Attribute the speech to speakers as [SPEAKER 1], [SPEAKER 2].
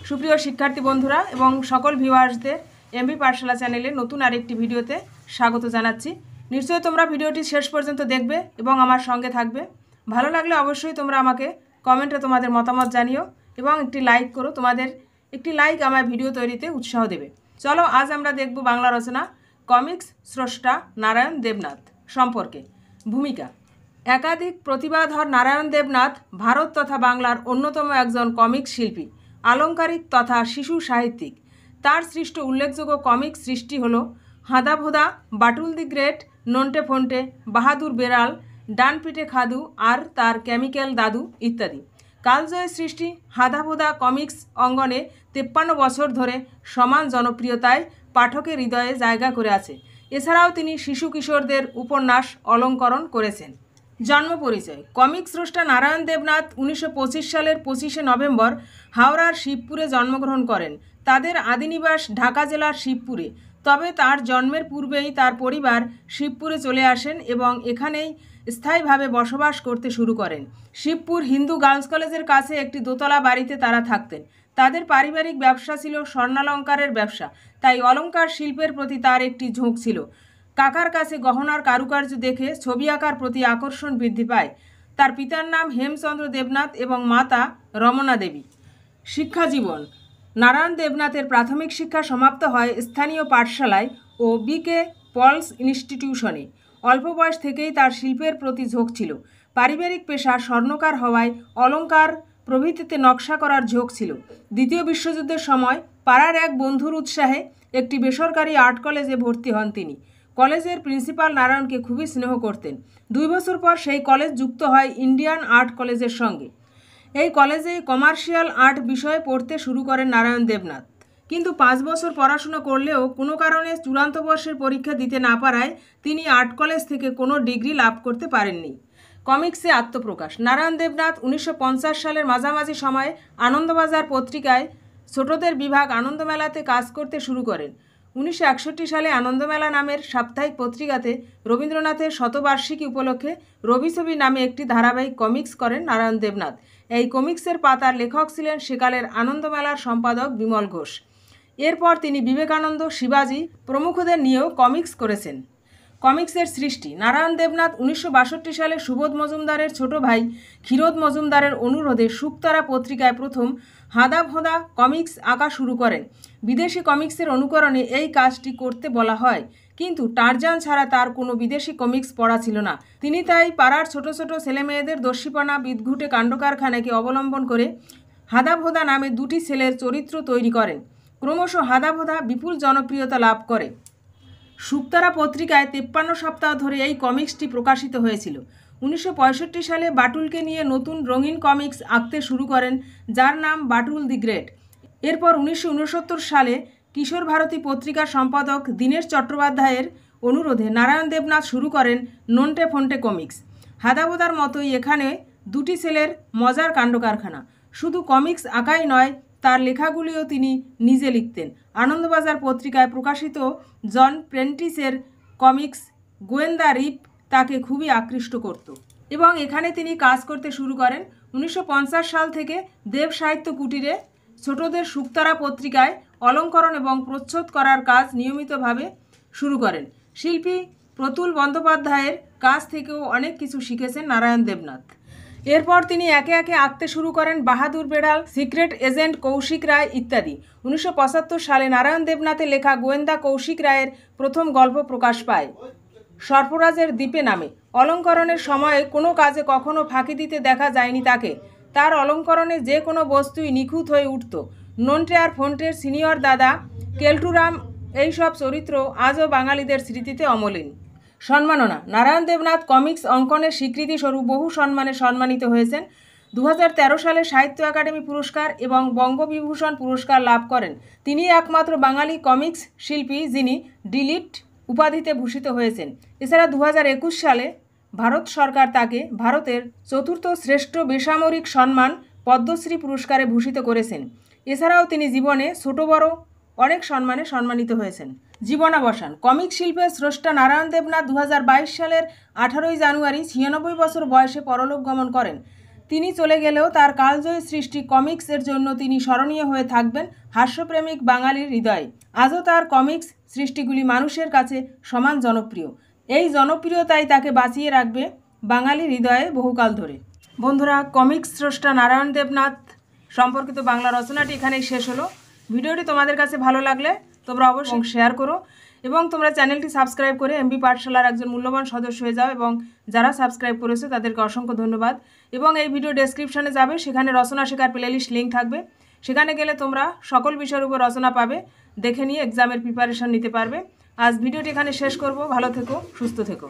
[SPEAKER 1] সুপ্রিয় শিক্ষার্থী বন্ধুরা এবং সকল ভিউয়ার্সদের এমবি পাঠশালা চ্যানেলে নতুন আরেকটি ভিডিওতে স্বাগত জানাচ্ছি। নিশ্চয়ই তোমরা ভিডিওটি শেষ পর্যন্ত দেখবে এবং আমার সঙ্গে থাকবে। ভালো লাগলে অবশ্যই তোমরা আমাকে কমেন্টে তোমাদের মতামত জানিও এবং একটি লাইক করো। তোমাদের একটি লাইক আমার ভিডিও তৈরিতে উৎসাহ দেবে। চলো আজ আমরা দেখব বাংলা রচনা কমিক্স স্রষ্টা নারায়ণ দেবনাথ সম্পর্কে। ভূমিকা। একাধিক প্রতিভাধর নারায়ণ দেবনাথ ভারত তথা বাংলার অন্যতম একজন কমিক্স শিল্পী, আলংকারিক তথা শিশু সাহিত্যিক। তার সৃষ্ট উল্লেখযোগ্য কমিক্স সৃষ্টি হল হাঁদাভোঁদা, বাটুল দি গ্রেট, নন্টে ফন্টে, বাহাদুর বেড়াল, ডানপিটে খাদু আর তার কেমিক্যাল দাদু ইত্যাদি। কালজয়ী সৃষ্টি হাঁদাভোঁদা কমিক্স অঙ্গনে 53 বছর ধরে সমান জনপ্রিয়তায় পাঠকের হৃদয়ে জায়গা করে আছে। এছাড়াও তিনি শিশু কিশোরদের উপন্যাস অলঙ্করণ করেছেন। জন্ম পরিচয়। কমিক্স স্রষ্টা নারায়ণ দেবনাথ 1925 সালের 25শে নভেম্বর হাওড়ার শিবপুরে জন্মগ্রহণ করেন। তাদের আদিনিবাস ঢাকা জেলার শিবপুরে। তবে তার জন্মের পূর্বেই তার পরিবার শিবপুরে চলে আসেন এবং এখানেই স্থায়ীভাবে বসবাস করতে শুরু করেন। শিবপুর হিন্দু গার্লস কলেজের কাছে একটি দোতলা বাড়িতে তারা থাকতেন। তাদের পারিবারিক ব্যবসা ছিল স্বর্ণালঙ্কারের ব্যবসা, তাই অলঙ্কার শিল্পের প্রতি তার একটি ঝোঁক ছিল। কাকার কাছে গহনার কারুকার্য দেখে ছবি আঁকার প্রতি আকর্ষণ বৃদ্ধি পায়। তার পিতার নাম হেমচন্দ্র দেবনাথ এবং মাতা রমনা দেবী। শিক্ষা জীবন। নারায়ণ দেবনাথের প্রাথমিক শিক্ষা সমাপ্ত হয় স্থানীয় পাঠশালায় ও বিকে পলস ইনস্টিটিউশনে। অল্প বয়স থেকেই তার শিল্পের প্রতি ঝোঁক ছিল। পারিবারিক পেশা স্বর্ণকার হওয়ায় অলঙ্কার প্রভৃতিতে নকশা করার ঝোঁক ছিল। দ্বিতীয় বিশ্বযুদ্ধের সময় পাড়ার এক বন্ধুর উৎসাহে একটি বেসরকারি আর্ট কলেজে ভর্তি হন তিনি। কলেজের প্রিন্সিপাল নারায়ণকে খুবই স্নেহ করতেন। 2 বছর পর সেই কলেজ যুক্ত হয় ইন্ডিয়ান আর্ট কলেজের সঙ্গে। এই কলেজেই কমার্শিয়াল আর্ট বিষয়ে পড়তে শুরু করেন নারায়ণ দেবনাথ। কিন্তু 5 বছর পড়াশোনা করলেও কোনো কারণে চূড়ান্ত বর্ষের পরীক্ষা দিতে না পারায় তিনি আর্ট কলেজ থেকে কোনো ডিগ্রি লাভ করতে পারেননি। কমিক্সে আত্মপ্রকাশ। নারায়ণ দেবনাথ 1950 সালের মাঝামাঝি সময়ে আনন্দবাজার পত্রিকায় ছোটদের বিভাগ আনন্দমেলাতে কাজ করতে শুরু করেন। 1961 সালে আনন্দমেলা নামের সাপ্তাহিক পত্রিকাতে রবীন্দ্রনাথের শতবার্ষিকী উপলক্ষে রবিছবি নামে একটি ধারাবাহিক কমিক্স করেন নারায়ণ দেবনাথ। এই কমিক্সের পাতার লেখক ছিলেন সেকালের আনন্দমেলার সম্পাদক বিমল ঘোষ। এরপর তিনি বিবেকানন্দ, শিবাজি প্রমুখদের নিয়েও কমিক্স করেছেন। কমিক্সের সৃষ্টি। নারায়ণ দেবনাথ 1962 সালে সুবোধ মজুমদারের ছোট ভাই ক্ষীরোদ মজুমদারের অনুরোধে শুকতারা পত্রিকায় প্রথম হাঁদাভোঁদা কমিক্স আঁকা শুরু করেন। বিদেশি কমিক্সের অনুকরণে এই কাজটি করতে বলা হয়, কিন্তু টারজান ছাড়া তার কোনো বিদেশি কমিক্স পড়া ছিল না। তিনি তাই পাড়ার ছোট ছোট ছেলেমেয়েদের দস্যিপনা, বিদঘুটে কাণ্ডকারখানাকে অবলম্বন করে হাঁদাভোঁদা নামে 2টি ছেলের চরিত্র তৈরি করেন। ক্রমশ হাঁদাভোঁদা বিপুল জনপ্রিয়তা লাভ করে। শুকতারা পত্রিকায় 53 সপ্তাহ ধরে এই কমিক্সটি প্রকাশিত হয়েছিল। 1965 সালে বাটুলকে নিয়ে নতুন রঙিন কমিক্স আঁকতে শুরু করেন, যার নাম বাটুল দি গ্রেট। এরপর 1969 সালে কিশোর ভারতী পত্রিকার সম্পাদক দীনেশ চট্টোপাধ্যায়ের অনুরোধে নারায়ণ দেবনাথ শুরু করেন নন্টে ফন্টে কমিক্স। হাঁদাভোঁদার মতোই এখানে 2টি ছেলের মজার কাণ্ডকারখানা। শুধু কমিক্স আঁকাই নয়, তার লেখাগুলিও তিনি নিজে লিখতেন। আনন্দবাজার পত্রিকায় প্রকাশিত জন প্রেন্টিসের কমিক্স গোয়েন্দা রিপ তাকে খুবই আকৃষ্ট করত এবং এখানে তিনি কাজ করতে শুরু করেন। 1950 সাল থেকে দেব সাহিত্য কুটিরে ছোটদের শুকতারা পত্রিকায় অলঙ্করণ এবং প্রচ্ছদ করার কাজ নিয়মিতভাবে শুরু করেন। শিল্পী প্রতুল বন্দ্যোপাধ্যায়ের কাছ থেকেও অনেক কিছু শিখেছেন নারায়ণ দেবনাথ। এরপর তিনি একে একে আঁকতে শুরু করেন বাহাদুর বেড়াল, সিক্রেট এজেন্ট কৌশিক রায় ইত্যাদি। 1975 সালে নারায়ণ দেবনাথের লেখা গোয়েন্দা কৌশিক রায়ের প্রথম গল্প প্রকাশ পায়, সর্পরাজের দ্বীপে নামে। অলঙ্করণের সময়ে কোনো কাজে কখনো ফাঁকি দিতে দেখা যায়নি তাকে। তার অলঙ্করণে যে কোনো বস্তুই নিখুঁত হয়ে উঠত। নন্টে আর ফন্টের সিনিয়র দাদা কেলটুরাম এইসব চরিত্র আজও বাঙালিদের স্মৃতিতে অমলিন। সম্মাননা। নারায়ণ দেবনাথ কমিক্স অঙ্কনের স্বীকৃতি স্বরূপ বহু সম্মানে সম্মানিত হয়েছেন। 2013 সালে সাহিত্য একাডেমি পুরস্কার এবং বঙ্গবিভূষণ পুরস্কার লাভ করেন। তিনি একমাত্র বাঙালি কমিক্স শিল্পী যিনি ডিলিট উপাধিতে ভূষিত হয়েছেন। এছাড়া 2021 সালে ভারত সরকার তাকে ভারতের 4র্থ শ্রেষ্ঠ বেসামরিক সম্মান পদ্মশ্রী পুরস্কারে ভূষিত করেছেন। এছাড়াও তিনি জীবনে ছোট বড় অনেক সম্মানে সম্মানিত হয়েছেন। জীবনাবসান। কমিক শিল্পের স্রষ্টা নারায়ণ দেবনাথ 2022 সালের 18 জানুয়ারি 96 বছর বয়সে পরলোক গমন করেন। তিনি চলে গেলেও তার কালজয়ী সৃষ্টি কমিক্সের জন্য তিনি স্মরণীয় হয়ে থাকবেন হাস্যপ্রেমিক বাঙালির হৃদয়ে। আজও তার কমিক্স সৃষ্টিগুলি মানুষের কাছে সমান জনপ্রিয়। এই জনপ্রিয়তাই তাকে বাঁচিয়ে রাখবে বাঙালির হৃদয়ে বহুকাল ধরে। বন্ধুরা, কমিক্স স্রষ্টা নারায়ণ দেবনাথ সম্পর্কিত বাংলা রচনাটি এখানেই শেষ হলো। ভিডিওটি তোমাদের কাছে ভালো লাগলে তোমরা অবশ্যই শেয়ার করো এবং তোমরা চ্যানেলটি সাবস্ক্রাইব করে এমবি পাঠশালার একজন মূল্যবান সদস্য হয়ে যাও। এবং যারা সাবস্ক্রাইব করেছে তাদেরকে অসংখ্য ধন্যবাদ। এবং এই ভিডিও ডেসক্রিপশনে যাবে, সেখানে রচনা শেখার প্লেলিস্ট লিঙ্ক থাকবে। সেখানে গেলে তোমরা সকল বিষয়ের উপর রচনা পাবে, দেখে নিয়ে এক্সামের প্রিপারেশন নিতে পারবে। আজ ভিডিওটি এখানে শেষ করব। ভালো থেকো, সুস্থ থেকো।